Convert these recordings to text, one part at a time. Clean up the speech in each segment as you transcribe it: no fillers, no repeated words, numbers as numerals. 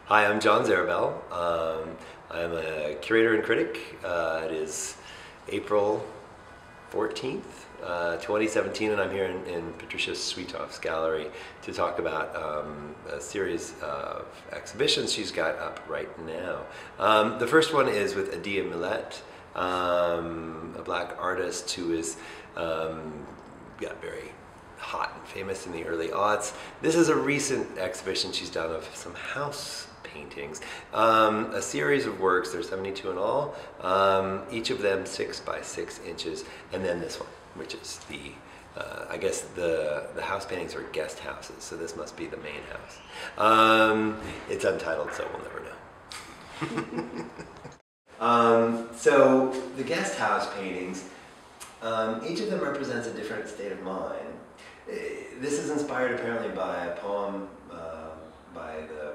Hi, I'm John Zarobell. I'm a curator and critic. It is April 14th, 2017, and I'm here in Patricia Sweetoff's gallery to talk about a series of exhibitions she's got up right now. The first one is with Adia Millett, a black artist who is got very hot and famous in the early aughts. This is a recent exhibition she's done of some house paintings, a series of works. There's 72 in all, each of them 6 by 6 inches, and then this one, which is the I guess the house paintings are guest houses, so this must be the main house. It's untitled, so we'll never know. So the guest house paintings, each of them represents a different state of mind. This is inspired apparently by a poem by the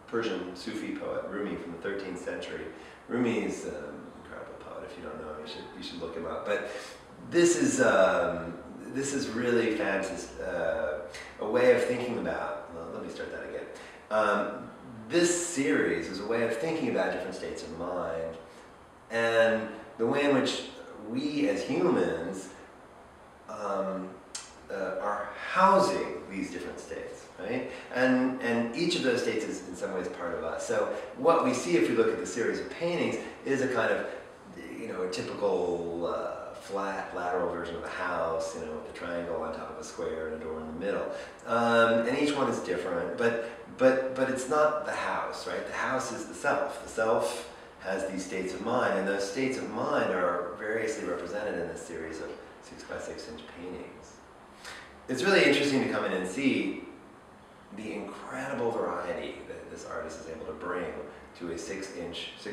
Persian Sufi poet Rumi from the 13th century. Rumi is an incredible poet. If you don't know him, you should look him up. But this is really a way of thinking about. Well, let me start that again. This series is a way of thinking about different states of mind and the way in which we as humans are housing these different states, right? And each of those states is in some ways part of us. So what we see if we look at the series of paintings is a kind of, a typical flat lateral version of a house, with a triangle on top of a square and a door in the middle. And each one is different, but it's not the house, right? The house is the self. The self has these states of mind, and those states of mind are variously represented in this series of 6 by 6 inch paintings. It's really interesting to come in and see the incredible variety that this artist is able to bring to a 6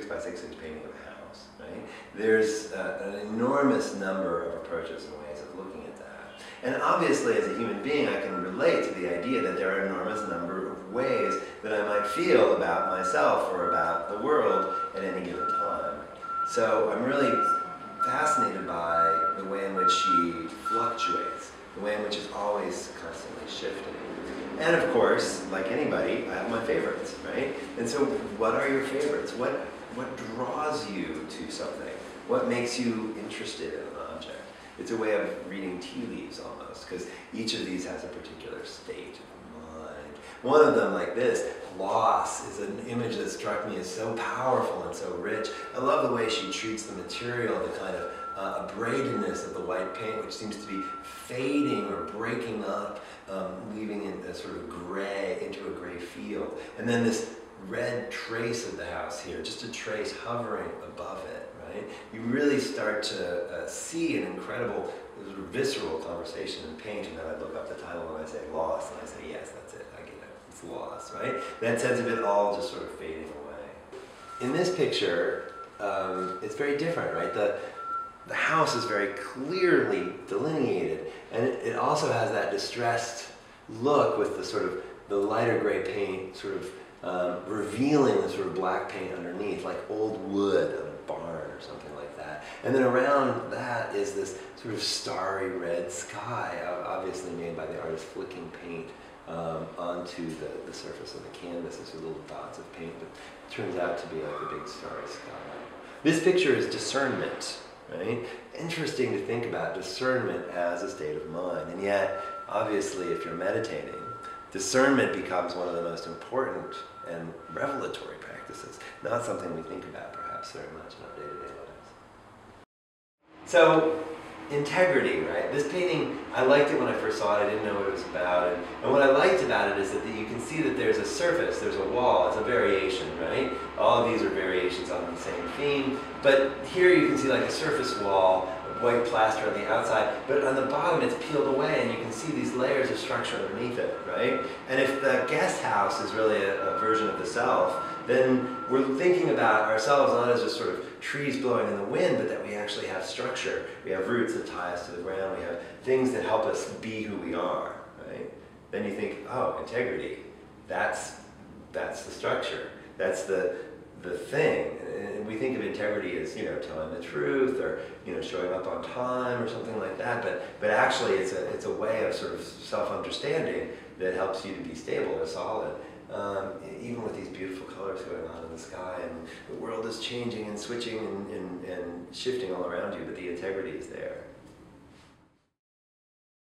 by 6 inch painting of a house, right? There's an enormous number of approaches and ways of looking at that. And obviously, as a human being, I can relate to the idea that there are an enormous number of ways that I might feel about myself or about the world at any given time. So I'm really fascinated by the way in which she fluctuates, the way in which it's always constantly shifting. And of course, like anybody, I have my favorites, right? And so what are your favorites? What draws you to something? What makes you interested in an object? It's a way of reading tea leaves almost, because each of these has a particular state of mind. One of them, like this, loss, is an image that struck me as so powerful and so rich. I love the way she treats the material, the kind of abradedness of the white paint, which seems to be fading or breaking up, leaving it a sort of gray, into a gray field. And then this red trace of the house here, just a trace hovering above it, right? You really start to see an incredible, sort of visceral conversation in paint, and then I look up the title and I say loss, and I say, yes, that's it, I get it, it's loss, right? That sense of it all just sort of fading away. In this picture, it's very different, right? The house is very clearly delineated, and it also has that distressed look with the sort of the lighter gray paint sort of revealing the sort of black paint underneath, like old wood on a barn or something like that. And then around that is this sort of starry red sky, obviously made by the artist flicking paint onto the surface of the canvas. These are little dots of paint, but it turns out to be like a big starry sky. This picture is discernment. Right? Interesting to think about discernment as a state of mind, and yet, obviously, if you're meditating, discernment becomes one of the most important and revelatory practices, not something we think about, perhaps, very much in our day-to-day lives. So, integrity, right? This painting, I liked it when I first saw it. I didn't know what it was about, and what I liked about it is that you can see that there's a surface, there's a wall, it's a variation, right? All of these are variations on the same theme, but here you can see like a surface wall, white plaster on the outside, but on the bottom it's peeled away and you can see these layers of structure underneath it, right? And if the guest house is really a version of the self, then we're thinking about ourselves not as just sort of trees blowing in the wind, but that we actually have structure. We have roots that tie us to the ground. We have things that help us be who we are, right? Then you think, oh, integrity, that's the structure. That's the thing. And we think of integrity as, telling the truth or, showing up on time or something like that. But actually it's a way of sort of self-understanding that helps you to be stable or solid, even with these beautiful what's going on in the sky, and the world is changing and switching and shifting all around you, but the integrity is there.